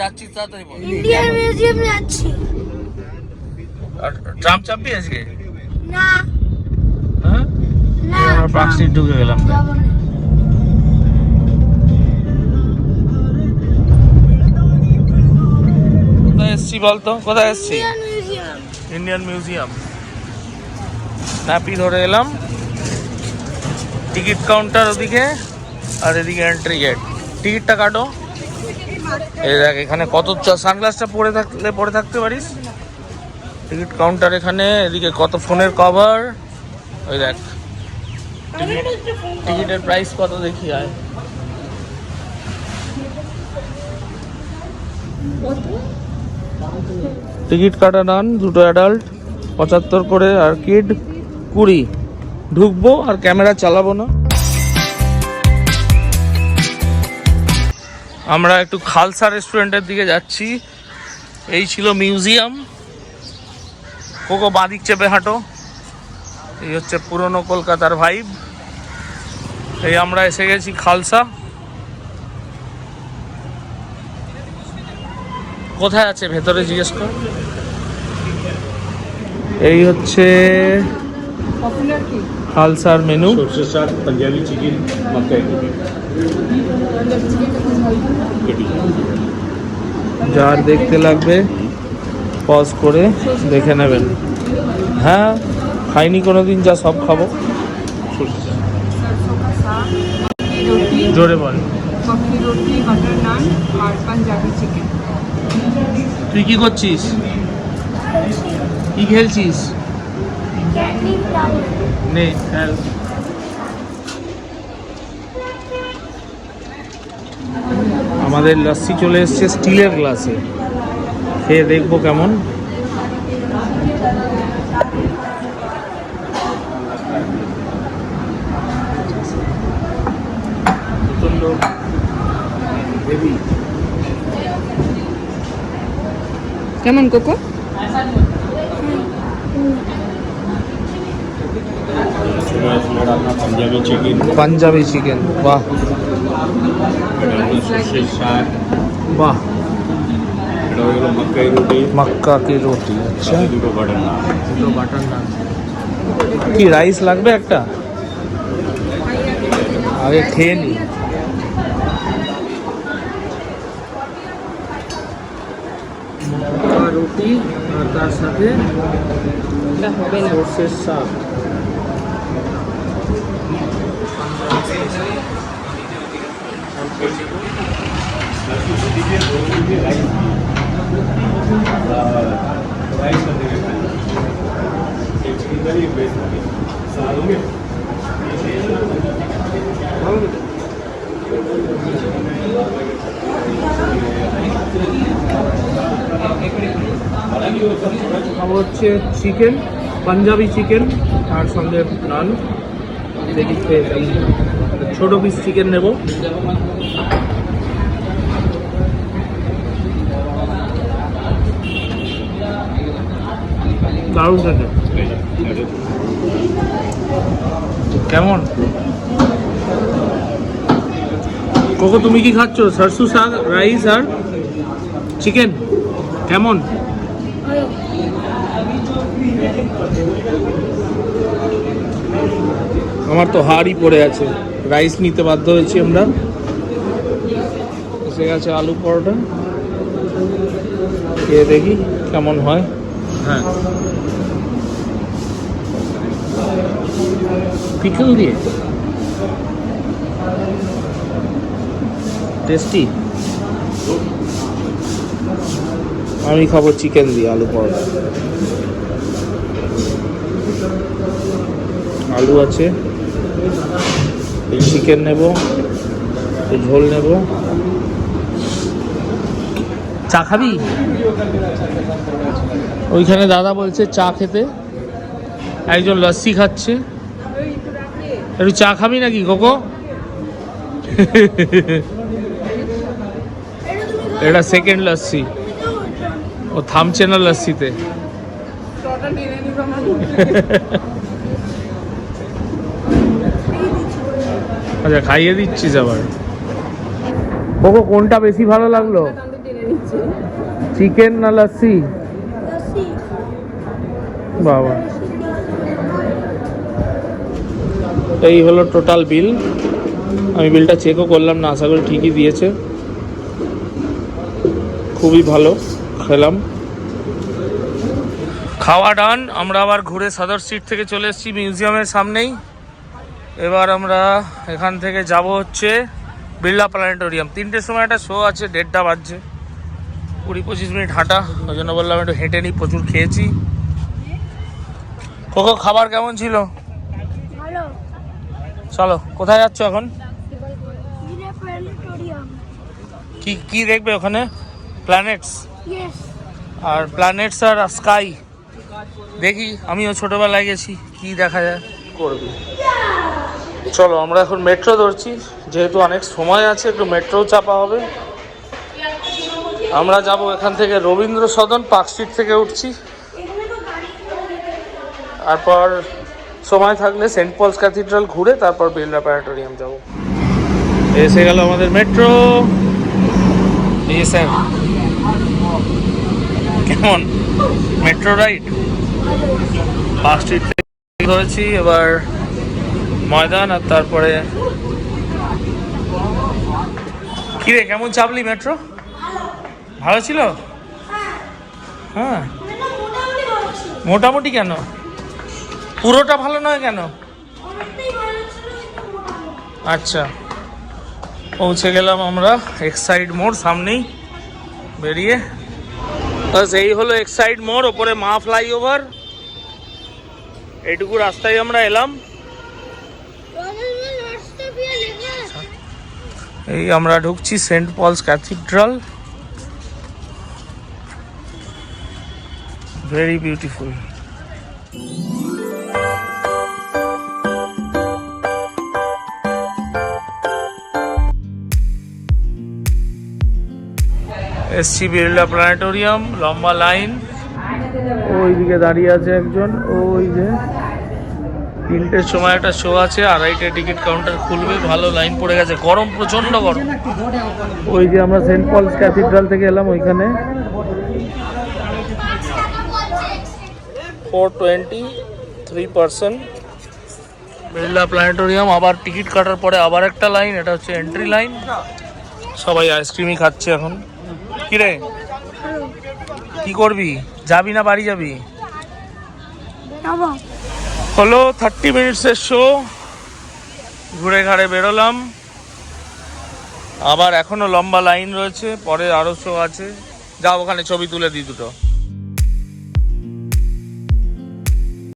যাচ্ছি তাড়াতাড়ি বল। Indian museum যাচ্ছি। আর ট্রাম চাপবি আজকে? না হ্যাঁ না, আমরা পার্ক স্ট্রিট ঢুকে গেলাম। যাব না। কোথায় এসছি বলতো? কোথায় এসছি? Indian museum. Indian museum. Nappy ধরে এলাম। টিকিট কাউন্টার ওদিকে, আর এদিকে এন্ট্রি গেট। টিকিটটা কাটো। এই দেখ এখানে কত সানগ্লাসটা পরে থাকতে পারিস। টিকিট কাউন্টার এখানে, এদিকে কত ফোনের কভার। ওই দেখ টিকিটের প্রাইস কত দেখি আয়। টিকিট কাটা ডান, দুটো অ্যাডাল্ট 75 করে, আর কিড 20। ঢুকবো আর ক্যামেরা চালাবো না। আমরা একটু খালসা রেস্টুরেন্টের দিকে যাচ্ছি। এই ছিল মিউজিয়াম। কোকো বাঁদিক চেপে হাঁটো। এই হচ্ছে পুরনো কলকাতার ভাইব। এই আমরা এসে গেছি খালসা। কোথায় আছে ভেতরে জিজ্ঞেস কর। এই হচ্ছে খালসার মেনু। সরষের শাক, পাঞ্জাবি চিকেন, মাক্কাই রুটি। যার দেখতে লাগবে পজ করে দেখে নেবেন। হ্যাঁ খাইনি কোনোদিন, যা সব খাবো। জোরে বল। मक्खी रोटी, बटर नान और पंजाबी चिकन। তুই কি করছিস? কি খেলছিস? Candy flower. নে খেল। আমাদের লস্যি চলে এসছে স্টিলের গ্লাসে। খেয়ে দেখবো কেমন। কেমন কোকো? পাঞ্জাবি চিকেন, পাঞ্জাবি চিকেন, বাহ সরষের শাক, বাহ। এটা হলো মাক্কাই রুটি, মক্কা কি রুটি। আচ্ছা, সাথে দুটো বাটার নান। দুটো বাটার নান। কি রাইস লাগবে একটা? আগে খেয়ে নি। মক্কা রুটি আর তার সাথে হবে না। সরষের শাক। খাবো হচ্ছে চিকেন, পাঞ্জাবি চিকেন, তার সঙ্গে নান। দেখি খেয়ে যাবো। ছোট পিস চিকেন নেব। দারুণ খেতে। কেমন কোকো, তুমি কি খাচ্ছ? সরষে শাক, রাইস আর চিকেন। কেমন? আমার তো হাড়ই পড়ে আছে। রাইস নিতে বাধ্য হয়েছি আমরা। এসে গেছে আলু পরোটা। খেয়ে দেখি কেমন হয়। হ্যাঁ, পিকল দিয়ে টেস্টি। আমি খাবো চিকেন দিয়ে আলু পরোটা। আলু আছে, চিকেন নেব, ঝোল নেব। চা খাবি? ওইখানে দাদা বলছে চা খেতে। একজন লস্যি খাচ্ছে। একটু চা খাবি নাকি কোকো? এটা সেকেন্ড লস্যি। ও থামছে না লস্যিতে। আচ্ছা, খাইয়ে দিচ্ছিস আবার। কোকো কোনটা বেশি ভালো লাগলো? আছে। চিকেন না লাসি? লস্যি। বাবা, এই হলো টোটাল বিল। আমি বিলটা চেকও করলাম না, আশা করি ঠিকই দিয়েছে। খুবই ভালো খেলাম। খাওয়া ডান। আমরা আবার ঘুরে সদর স্ট্রিট থেকে চলে এসেছি মিউজিয়ামের সামনেই। এবার আমরা এখান থেকে যাব হচ্ছে বিড়লা প্ল্যানেটোরিয়াম। 3টের সময় একটা শো আছে, 1:30 বাজছে। 20-25 মিনিট হাঁটা, ওই জন্য বললাম একটু হেঁটে নিই। প্রচুর খেয়েছি। কোকো, খাবার কেমন ছিল? ভালো। চলো, কোথায় যাচ্ছ এখন? বিড়লা প্ল্যানেটোরিয়াম। কি কি দেখবে ওখানে? Planets yes. আর প্ল্যানেটস আর স্কাই দেখি। আমিও ছোটবেলায় গেছি, কি দেখা যায় করবি। চলো, আমরা এখন মেট্রো ধরছি, যেহেতু অনেক সময় আছে, একটু মেট্রো চাপা হবে। আমরা যাব এখান থেকে রবীন্দ্র সদন, পার্ক স্ট্রিট থেকে উঠছি। তারপর সময় থাকলে সেন্ট পলস ক্যাথিড্রাল ঘুরে তারপর বিড়লা প্ল্যানেটোরিয়াম যাব। এসে গেল আমাদের মেট্রো। এই স্যার, কেমন মেট্রো রাইড? পার্ক স্ট্রিট থেকে ধরেছি, এবার ময়দান, আর তারপরে কিরে কেমন চাপলি মেট্রো? ভালো ছিল? হ্যাঁ, মোটামুটি। কেন পুরোটা ভালো নয় কেন? আচ্ছা, পৌঁছে গেলাম আমরা এক্সাইড মোড় সামনেই বেরিয়ে। বাস এই হলো এক্সাইড মোড়, ওপরে মা ফ্লাইওভার। এইটুকু রাস্তায় আমরা এলাম। এই আমরা ঢুকছি Saint Paul's Cathedral. Very beautiful. এসছি বিড়লা প্ল্যানেটোরিয়াম। লম্বা লাইন, ওইদিকে দাঁড়িয়ে আছে একজন। ওই যে 3টের সময় একটা শো আছে, 2:30 টিকিট কাউন্টার খুলবে। ভালো লাইন পড়ে গেছে, গরম, প্রচন্ড গরম। ওই যে আমরা সেন্ট পলস ক্যাথিড্রাল থেকে এলাম, ওইখানে 423 পার্সন। বিড়লা প্ল্যানেটোরিয়াম। আবার টিকিট কাটার পরে আবার একটা লাইন, এটা হচ্ছে এন্ট্রি লাইন। সবাই আইসক্রিমই খাচ্ছে এখন। কিরে, কি করবি? যাবি না বাড়ি যাবি? হলো 30 মিনিটসের শো, ঘুরে ঘাড়ে বেরোলাম। আবার এখনো লম্বা লাইন রয়েছে, পরে আরো শো আছে। যাও, ওখানে ছবি তুলে দিই দুটো।